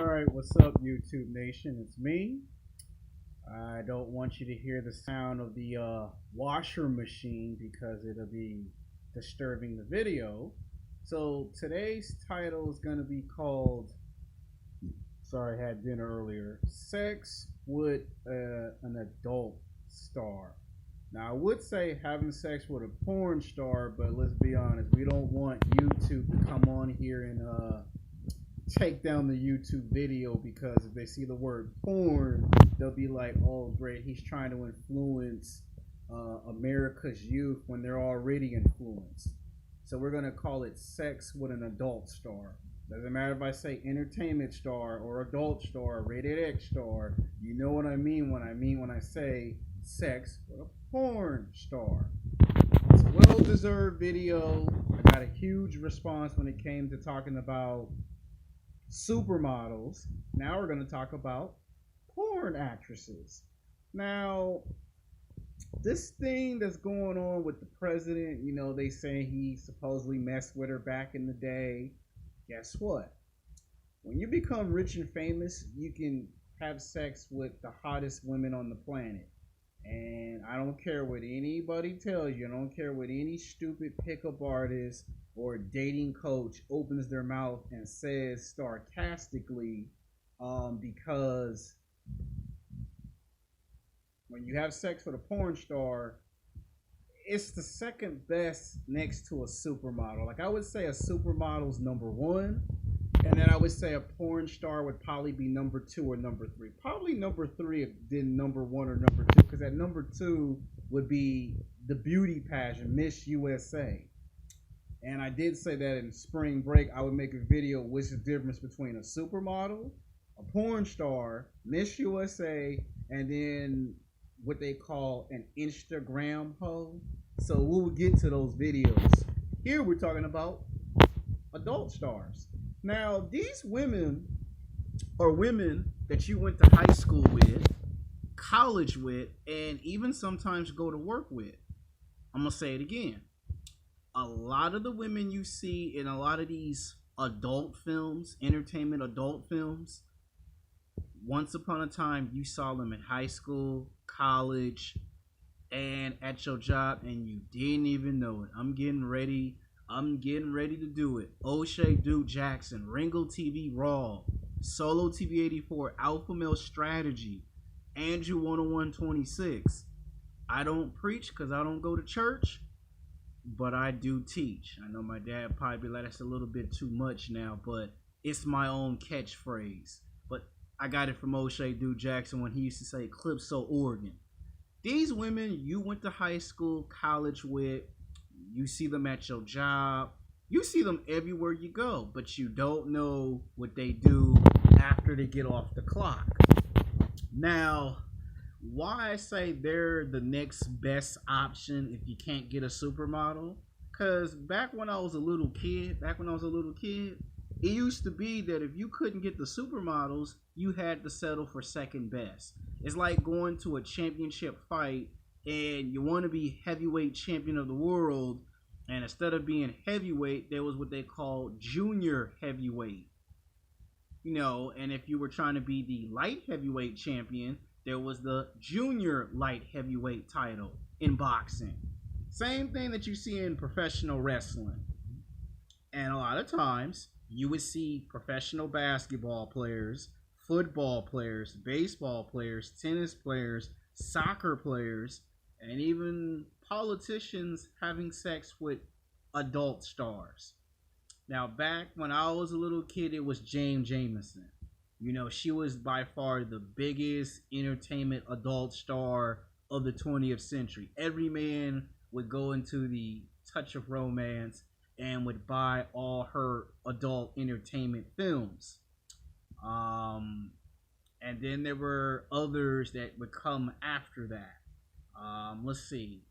Alright, what's up, YouTube Nation? It's me. I don't want you to hear the sound of the washer machine because it'll be disturbing the video. So today's title is going to be called, sorry, I had dinner earlier, Sex with an Adult Star. Now, I would say having sex with a porn star, but let's be honest, we don't want YouTube to come on here and take down the YouTube video, because if they see the word porn, they'll be like, oh great, he's trying to influence America's youth when they're already influenced. So we're going to call it Sex with an Adult Star. Doesn't matter if I say entertainment star or adult star, rated X star, you know what I mean when I say sex with a porn star. It's a well-deserved video. I got a huge response when it came to talking about supermodels. Now we're going to talk about porn actresses. Now, this thing that's going on with the president, you know, they say he supposedly messed with her back in the day. Guess what? When you become rich and famous, you can have sex with the hottest women on the planet. And I don't care what anybody tells you. I don't care what any stupid pickup artist or dating coach opens their mouth and says sarcastically, because when you have sex with a porn star, it's the second best next to a supermodel. Like, I would say a supermodel's number one, and then I would say a porn star would probably be number two or number three. Probably number three than number one or number two, because at number two would be the beauty pageant, Miss USA. And I did say that in spring break, I would make a video what's the difference between a supermodel, a porn star, Miss USA, and then what they call an Instagram hoe. So we'll get to those videos. Here we're talking about adult stars. Now, these women are women that you went to high school with, college with, and even sometimes go to work with. I'm going to say it again. A lot of the women you see in a lot of these adult films, entertainment adult films, once upon a time you saw them in high school, college, and at your job, and you didn't even know it. I'm getting ready to do it. O'Shea Duke Jackson, Ringo TV Raw, Solo TV 84, Alpha Male Strategy, Andrew 10126. I don't preach because I don't go to church, but I do teach. I know my dad probably be like, that's a little bit too much now, but it's my own catchphrase. But I got it from O'Shea Duke Jackson when he used to say Calypso, Oregon. These women you went to high school, college with, you see them at your job, you see them everywhere you go, but you don't know what they do after they get off the clock. Now, why I say they're the next best option if you can't get a supermodel? Because back when I was a little kid, it used to be that if you couldn't get the supermodels, you had to settle for second best. It's like going to a championship fight and you want to be heavyweight champion of the world, and instead of being heavyweight, there was what they call junior heavyweight. You know, and if you were trying to be the light heavyweight champion, there was the junior light heavyweight title in boxing. Same thing that you see in professional wrestling. And a lot of times, you would see professional basketball players, football players, baseball players, tennis players, soccer players, and even politicians having sex with adult stars. Now, back when I was a little kid, it was Jane Jameson. You know, she was by far the biggest entertainment adult star of the 20th century. Every man would go into the Touch of Romance and would buy all her adult entertainment films. And then there were others that would come after that. Let's see.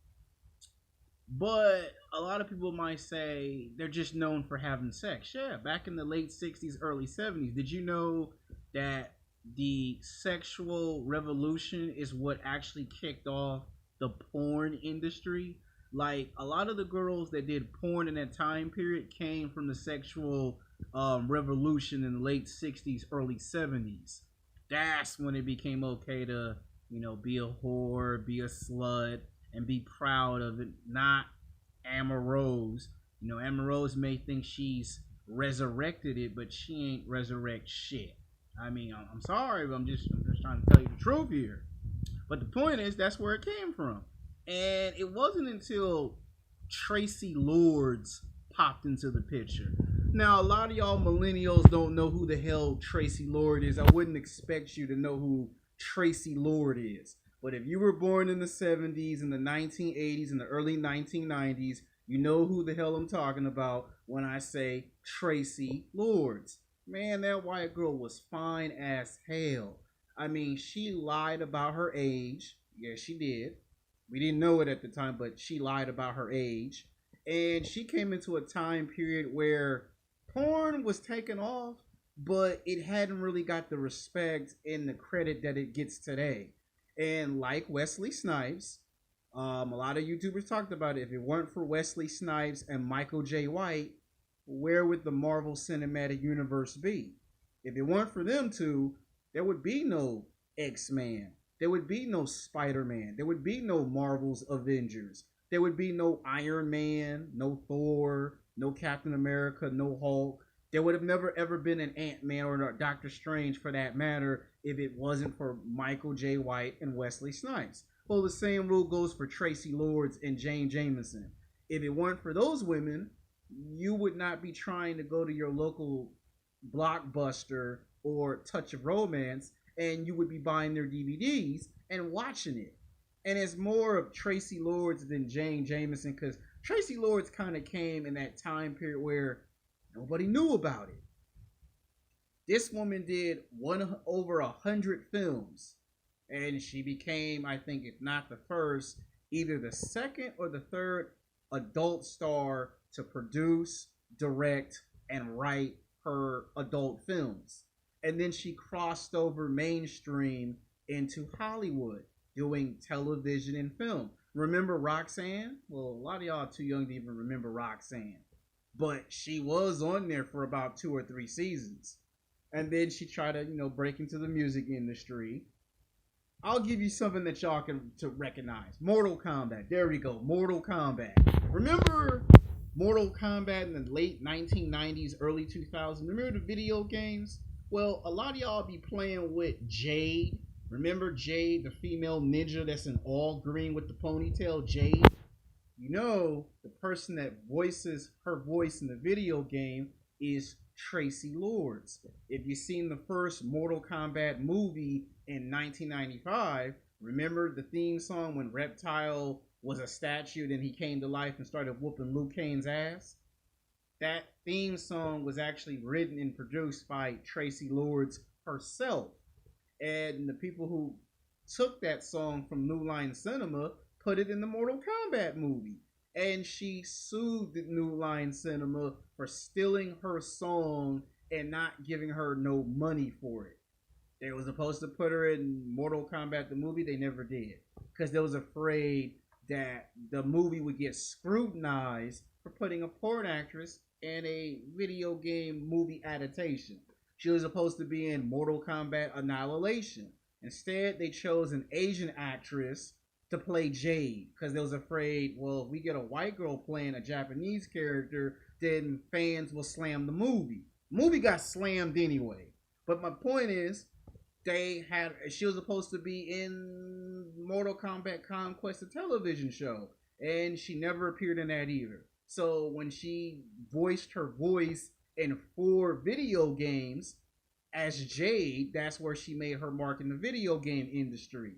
But a lot of people might say they're just known for having sex. Yeah, back in the late 60s, early 70s, did you know that the sexual revolution is what actually kicked off the porn industry? Like, a lot of the girls that did porn in that time period came from the sexual revolution in the late 60s, early 70s. That's when it became okay to, be a whore, be a slut, and be proud of it, not Amber Rose. Amber Rose may think she's resurrected it, but she ain't resurrect shit. I mean, I'm sorry, but I'm just trying to tell you the truth here. But the point is, that's where it came from. And it wasn't until Tracy Lords popped into the picture. Now, a lot of y'all millennials don't know who the hell Tracy Lord is. I wouldn't expect you to know who Tracy Lord is. But if you were born in the 70s, in the 1980s, in the early 1990s, you know who the hell I'm talking about when I say Tracy Lords. Man, that white girl was fine as hell. I mean, she lied about her age. Yes, she did. We didn't know it at the time, but she lied about her age. And she came into a time period where porn was taken off, but it hadn't really got the respect and the credit that it gets today. And like Wesley Snipes, a lot of YouTubers talked about it. If it weren't for Wesley Snipes and Michael J. White, where would the Marvel Cinematic Universe be? If it weren't for them two, there would be no X-Men. There would be no Spider-Man. There would be no Marvel's Avengers. There would be no Iron Man, no Thor, no Captain America, no Hulk. There would have never ever been an Ant-Man or a Doctor Strange for that matter if it wasn't for Michael J. White and Wesley Snipes. Well, the same rule goes for Tracy Lords and Jane Jameson. If it weren't for those women, you would not be trying to go to your local Blockbuster or Touch of Romance, and you would be buying their DVDs and watching it. And it's more of Tracy Lords than Jane Jameson, because Tracy Lords kind of came in that time period where nobody knew about it. This woman did over 100 films, and she became, I think, if not the first, either the second or the third adult star to produce, direct, and write her adult films. And then she crossed over mainstream into Hollywood, doing television and film. Remember Roxanne? Well, a lot of y'all are too young to even remember Roxanne. But she was on there for about 2 or 3 seasons. And then she tried to, break into the music industry. I'll give you something that y'all can to recognize. Mortal Kombat. There we go. Mortal Kombat. Remember Mortal Kombat in the late 1990s, early 2000s? Remember the video games? Well, a lot of y'all be playing with Jade. Remember Jade, the female ninja that's in all green with the ponytail, Jade? The person that voices her voice in the video game is Tracy Lords. If you've seen the first Mortal Kombat movie in 1995, remember the theme song when Reptile was a statue and he came to life and started whooping Liu Kang's ass? That theme song was actually written and produced by Tracy Lords herself. And the people who took that song from New Line Cinema put it in the Mortal Kombat movie. And she sued the New Line Cinema for stealing her song and not giving her no money for it. They were supposed to put her in Mortal Kombat the movie. They never did, because they was afraid that the movie would get scrutinized for putting a porn actress in a video game movie adaptation. She was supposed to be in Mortal Kombat Annihilation. Instead, they chose an Asian actress to play Jade, because they was afraid, well, if we get a white girl playing a Japanese character, then fans will slam the movie. The movie got slammed anyway. But my point is, she was supposed to be in Mortal Kombat Conquest, the television show, and she never appeared in that either. So when she voiced her voice in 4 video games as Jade, that's where she made her mark in the video game industry.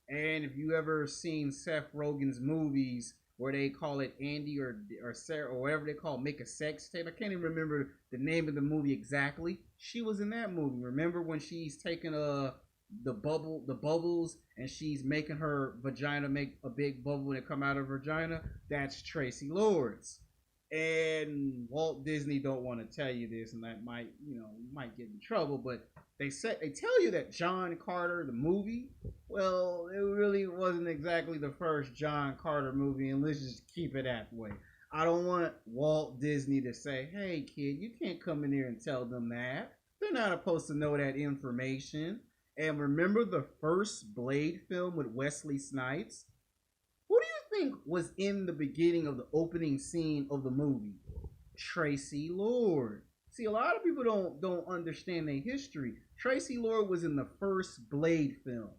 And if you ever seen Seth Rogen's movies where they call it Andy or Sarah or whatever they call it, make a sex tape. I can't even remember the name of the movie exactly. She was in that movie. Remember when she's taking the bubbles and she's making her vagina make a big bubble when it come out of her vagina? That's Tracy Lords. And Walt Disney don't want to tell you this, and that might get in trouble, but they tell you that John Carter, the movie, well, it really wasn't exactly the first John Carter movie, and let's just keep it that way. I don't want Walt Disney to say, hey, kid, you can't come in here and tell them that. They're not supposed to know that information. And remember the first Blade film with Wesley Snipes? Who do you think was in the beginning of the opening scene of the movie? Tracy Lord. See, a lot of people don't understand their history. Tracy Lord was in the first Blade film.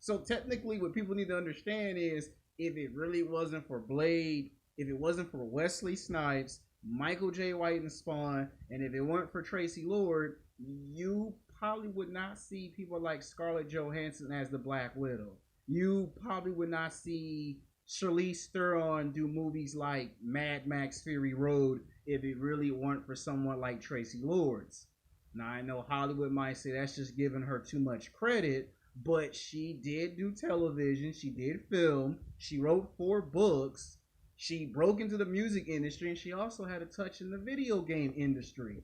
So technically, what people need to understand is if it really wasn't for Blade, if it wasn't for Wesley Snipes, Michael J. White and Spawn, and if it weren't for Tracy Lord, you probably would not see people like Scarlett Johansson as the Black Widow. You probably would not see Charlize Theron do movies like Mad Max Fury Road if it really weren't for someone like Tracy Lords. Now, I know Hollywood might say that's just giving her too much credit, but she did do television, she did film, she wrote 4 books, she broke into the music industry, and she also had a touch in the video game industry.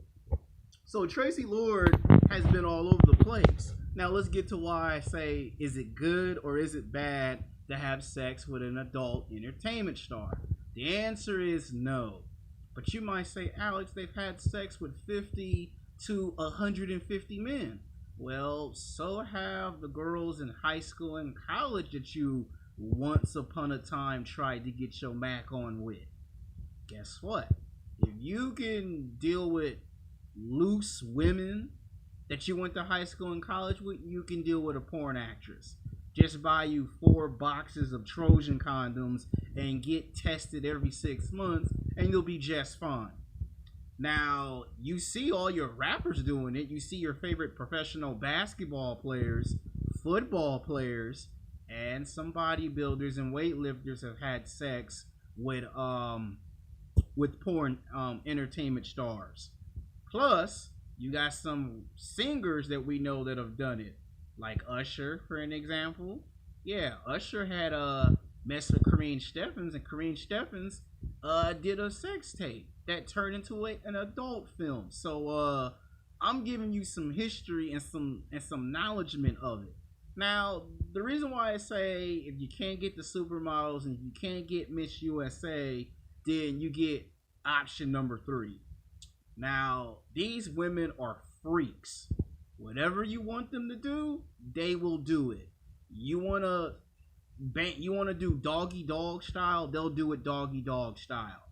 So Tracy Lord has been all over the place. Now let's get to why I say, is it good or is it bad to have sex with an adult entertainment star? The answer is no. But you might say, Alex, they've had sex with 50 to 150 men. Well, so have the girls in high school and college that you once upon a time tried to get your Mac on with. Guess what? If you can deal with loose women that you went to high school and college with, you can deal with a porn actress. Just buy you 4 boxes of Trojan condoms and get tested every 6 months and you'll be just fine. Now, you see all your rappers doing it. You see your favorite professional basketball players, football players, and some bodybuilders and weightlifters have had sex with porn entertainment stars. Plus, you got some singers that we know that have done it, like Usher, for an example. Yeah, Usher had messed with Kareen Steffans, and Kareen Steffans did a sex tape that turned into an adult film. So I'm giving you some history and some acknowledgement of it. Now, the reason why I say if you can't get the supermodels and you can't get Miss USA, then you get option number 3. Now, these women are freaks. Whatever you want them to do, they will do it. You wanna do doggy dog style, they'll do it doggy dog style.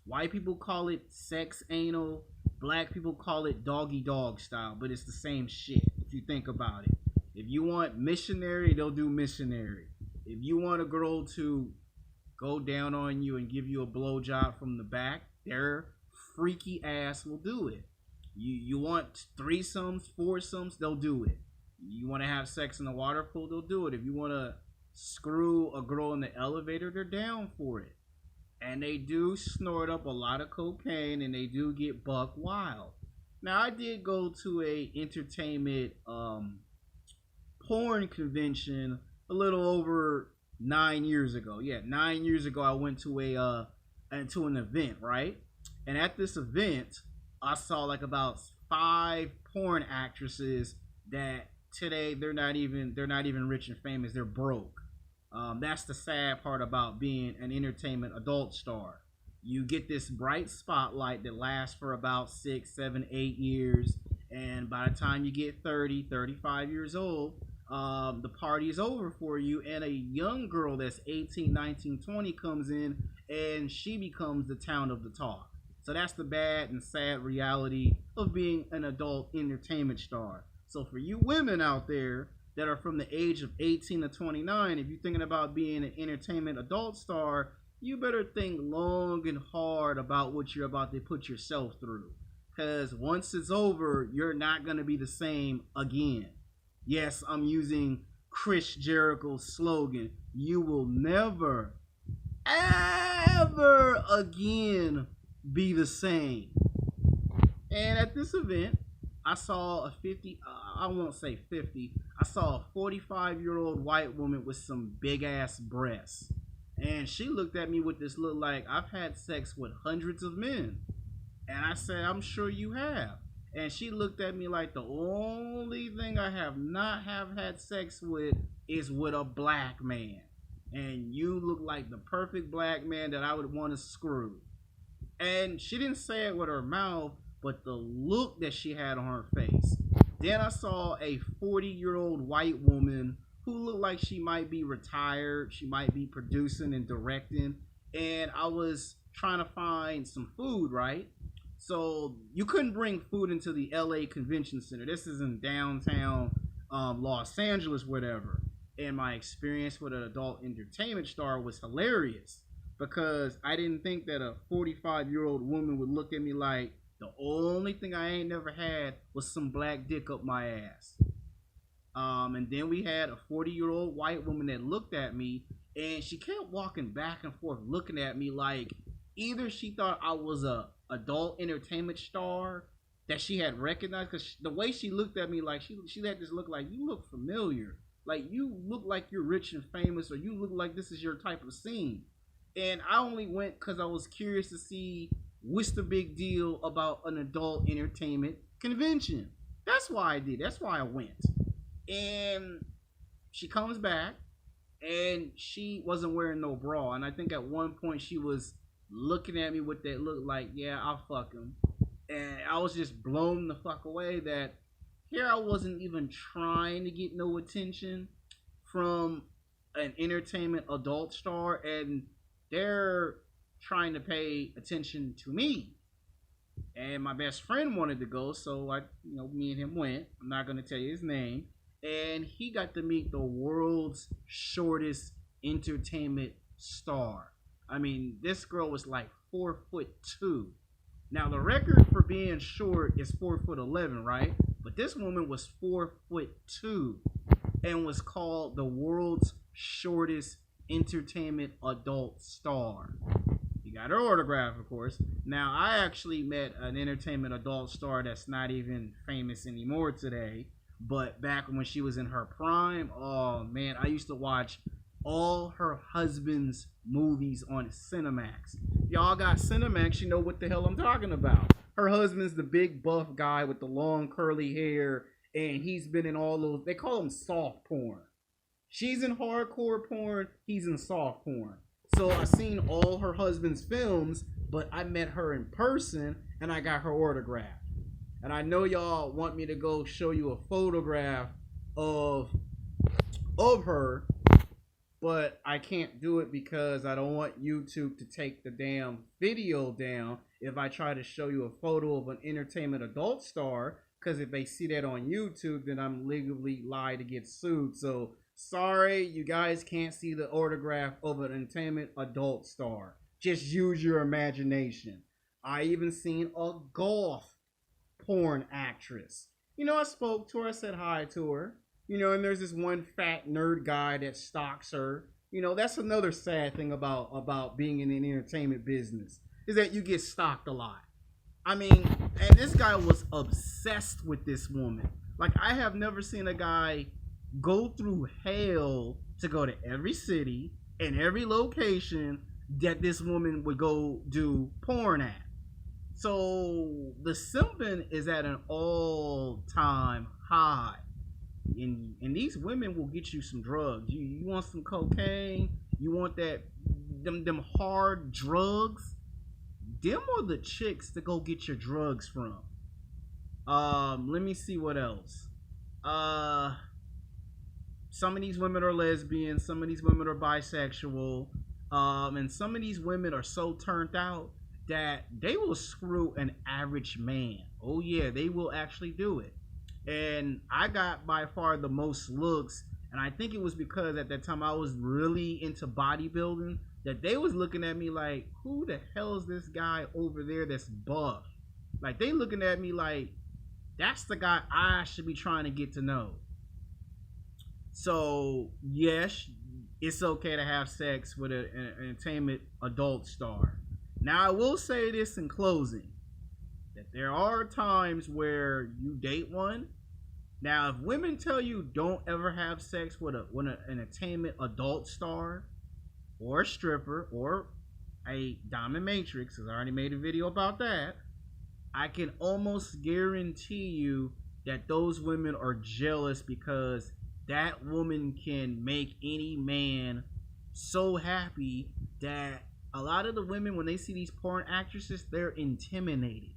White people call it sex anal, black people call it doggy dog style, but it's the same shit if you think about it. If you want missionary, they'll do missionary. If you want a girl to go down on you and give you a blowjob from the back, their freaky ass will do it. You want threesomes, foursomes, they'll do it. You want to have sex in the water pool, they'll do it. If you want to screw a girl in the elevator, they're down for it. And they do snort up a lot of cocaine and they do get buck wild. Now, I did go to a entertainment porn convention a little over 9 years ago. Yeah, 9 years ago I went to an event, right? And at this event, I saw like about 5 porn actresses that today they're not even rich and famous. They're broke. That's the sad part about being an entertainment adult star. You get this bright spotlight that lasts for about 6, 7, 8 years, and by the time you get 30, 35 years old, the party is over for you, and a young girl that's 18, 19, 20 comes in, and she becomes the town of the talk. So that's the bad and sad reality of being an adult entertainment star. So for you women out there that are from the age of 18 to 29, if you're thinking about being an entertainment adult star, you better think long and hard about what you're about to put yourself through. Because once it's over, you're not going to be the same again. Yes, I'm using Chris Jericho's slogan. You will never, ever again be the same. And at this event, I saw a 50, I won't say 50, I saw a 45-year-old white woman with some big ass breasts. And she looked at me with this look like, I've had sex with hundreds of men. And I said, I'm sure you have. And she looked at me like the only thing I have not had sex with is with a black man. And you look like the perfect black man that I would want to screw. And she didn't say it with her mouth, but the look that she had on her face. Then I saw a 40-year-old white woman who looked like she might be retired. She might be producing and directing. And I was trying to find some food, right? So you couldn't bring food into the LA Convention Center. This is in downtown Los Angeles, whatever. And my experience with an adult entertainment star was hilarious because I didn't think that a 45-year-old woman would look at me like the only thing I ain't never had was some black dick up my ass. And then we had a 40-year-old white woman that looked at me and she kept walking back and forth looking at me like either she thought I was a adult entertainment star that she had recognized, because the way she looked at me, like she had this look like, you look familiar, like you look like you're rich and famous, or you look like this is your type of scene. And I only went because I was curious to see what's the big deal about an adult entertainment convention. That's why I did. That's why I went. And she comes back and she wasn't wearing no bra. And I think at one point she was looking at me with that look like, yeah, I'll fuck him. And I was just blown the fuck away that here I wasn't even trying to get no attention from an entertainment adult star, and they're trying to pay attention to me. And my best friend wanted to go, so me and him went. I'm not gonna tell you his name. And he got to meet the world's shortest entertainment star. I mean, this girl was like 4'2". Now the record for being short is 4'11", right? But this woman was 4'2" and was called the world's shortest entertainment adult star. You got her autograph, of course. Now, I actually met an entertainment adult star that's not even famous anymore today. But back when she was in her prime, oh man, I used to watch all her husband's movies on Cinemax. Y'all got Cinemax, you know what the hell I'm talking about. Her husband's the big buff guy with the long curly hair, and he's been in all those, they call them soft porn. She's in hardcore porn, he's in soft porn. So I seen all her husband's films, but I met her in person and I got her autograph. And I know y'all want me to go show you a photograph of her, but I can't do it because I don't want YouTube to take the damn video down if I try to show you a photo of an entertainment adult star, because if they see that on YouTube, then I'm legally liable to get sued. So sorry, you guys can't see the autograph of an entertainment adult star. Just use your imagination. I even seen a golf porn actress. I spoke to her, I said hi to her. And there's this one fat nerd guy that stalks her. That's another sad thing about being in the entertainment business, is that you get stalked a lot. I mean, and this guy was obsessed with this woman. Like, I have never seen a guy go through hell to go to every city and every location that this woman would go do porn at. So the simping is at an all-time high. And these women will get you some drugs. You want some cocaine? You want them hard drugs? Them are the chicks to go get your drugs from. Let me see what else. Some of these women are lesbian. Some of these women are bisexual. And some of these women are so turned out that they will screw an average man. Oh yeah, they will actually do it. And I got by far the most looks, and I think it was because at that time I was really into bodybuilding, that they was looking at me like, who the hell is this guy over there that's buff? Like, they looking at me like, that's the guy I should be trying to get to know. So yes, it's okay to have sex with an entertainment adult star. Now, I will say this in closing, that there are times where you date one. Now, if women tell you don't ever have sex with an entertainment adult star or a stripper or a dominatrix, because I already made a video about that, I can almost guarantee you that those women are jealous, because that woman can make any man so happy that a lot of the women, when they see these porn actresses, they're intimidated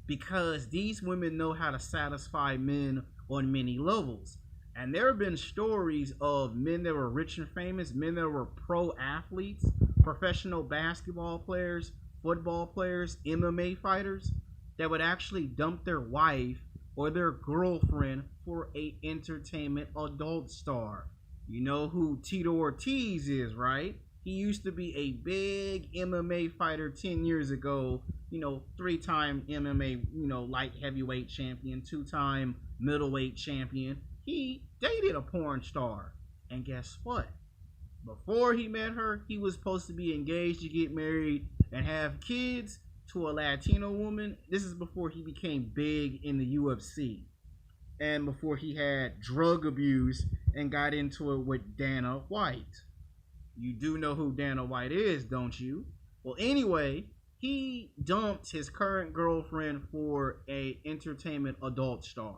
because these women know how to satisfy men on many levels. And there have been stories of men that were rich and famous, men that were pro athletes, professional basketball players, football players, MMA fighters, that would actually dump their wife or their girlfriend for a entertainment adult star. You know who Tito Ortiz is, right? He used to be a big MMA fighter 10 years ago, 3-time MMA, light heavyweight champion, 2-time middleweight champion. He dated a porn star. And guess what? Before he met her, he was supposed to be engaged to get married and have kids to a Latino woman. This is before he became big in the UFC and before he had drug abuse and got into it with Dana White. You do know who Dana White is, don't you? Well, anyway, he dumped his current girlfriend for a entertainment adult star.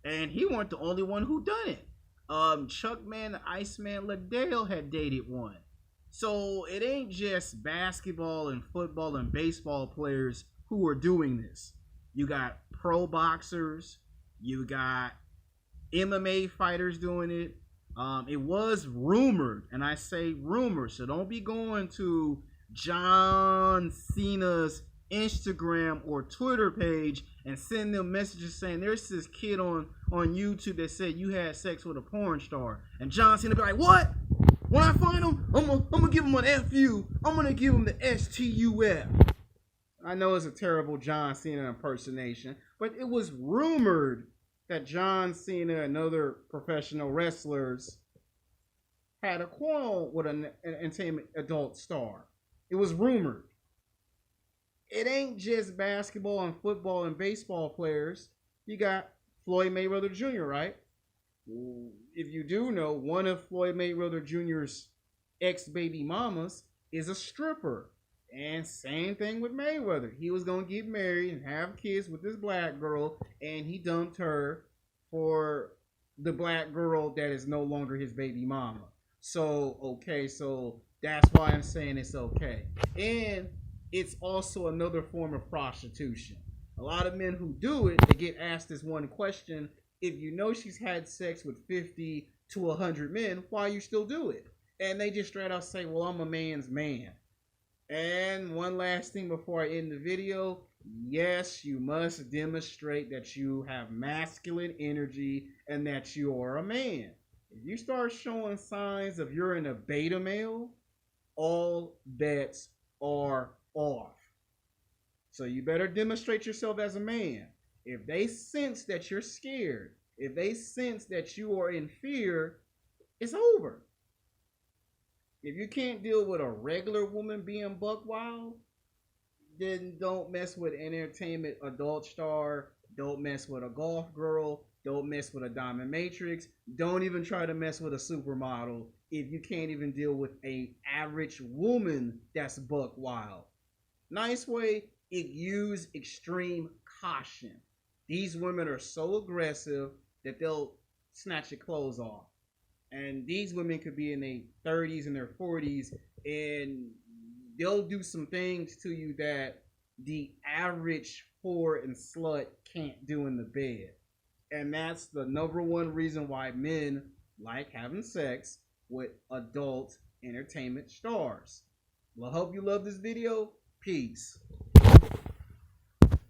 And he wasn't the only one who done it. Chuckman the Iceman Liddell had dated one. So it ain't just basketball and football and baseball players who are doing this. You got pro boxers, you got MMA fighters doing it. It was rumored, and I say rumored, so don't be going to John Cena's Instagram or Twitter page and send them messages saying there's this kid on YouTube that said you had sex with a porn star, and John Cena be like, what? When I find him, I'm gonna give him an FU. I'm gonna give him the STUF. I know it's a terrible John Cena impersonation, but it was rumored that John Cena and other professional wrestlers had a quarrel with an entertainment adult star. It was rumored. It ain't just basketball and football and baseball players. You got Floyd Mayweather Jr., right? If you do know, one of Floyd Mayweather Jr.'s ex-baby mamas is a stripper. And same thing with Mayweather. He was going to get married and have kids with this black girl, and he dumped her for the black girl that is no longer his baby mama. So that's why I'm saying it's okay. And it's also another form of prostitution. A lot of men who do it, they get asked this one question: if you know she's had sex with 50 to 100 men, why you still do it? And they just straight out say, well, I'm a man's man. And one last thing before I end the video: yes, you must demonstrate that you have masculine energy and that you are a man. If you start showing signs of you're in a beta male, all bets are off. So you better demonstrate yourself as a man. If they sense that you're scared, if they sense that you are in fear, it's over. If you can't deal with a regular woman being buck wild, then don't mess with an entertainment adult star. Don't mess with a golf girl. Don't mess with a diamond matrix. Don't even try to mess with a supermodel if you can't even deal with a average woman that's buck wild. Nice way, use extreme caution. These women are so aggressive that they'll snatch your clothes off. And these women could be in their 30s and their 40s, and they'll do some things to you that the average whore and slut can't do in the bed. And that's the number one reason why men like having sex with adult entertainment stars. Well, I hope you love this video. Peace.